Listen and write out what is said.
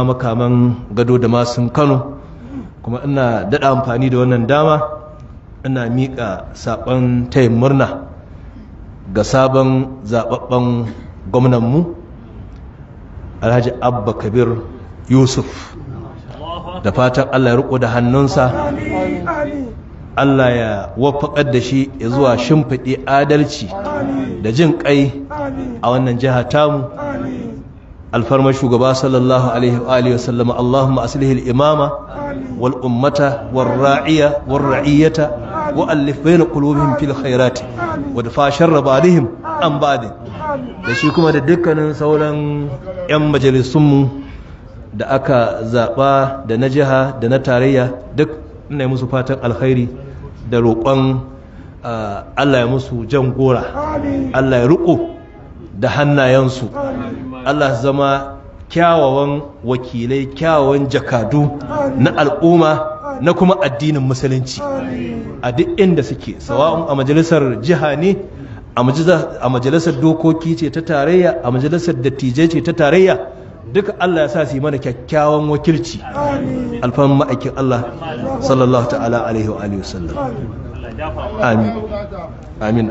makaman gado da masun Kano, kuma ina daɗa amfani da wannan dama ina miƙa saƙon tayin murna ga sabon zaɓaɓɓen gwamnanmu Alhaji Abba Kabir Yusuf. Da fatan Allah ya riƙo da hannunsa, Allah ya wafaƙar da shi ya zuwa shimfiɗe adalci da jin ƙai a wannan jiha tamu. alfarmar shugaba sallallahu alaihi wa sallama. Allahumma aslih al-imama wal ummata war ra'iya war ra'iyata wa alif bayna qulubihim fil khairati wa dafa sharra ba'dihim an ba'd. Da shi kuma da dukkanin sauran yan majalisunmu da aka zaba da na jiha da na tarayya, duk ina musu fatan alkhairi da roƙon Allah ya musu jan gora, Allah ya riƙo da hannayensu, Allah zama kyawawan wakilai, kyawawan jakadu na al'umma na kuma addinin musulunci a duk inda suke, sawa'un a majalisar jiha ne, a majalisar dokoki ce ta tarayya, a majalisar dattijai ce ta tarayya, duka Allah ya sa su yi mana kyakkyawan wakilci alfan ma'aikin Allah sallallahu ta'ala alaihi wa sallam. Amin. Amin.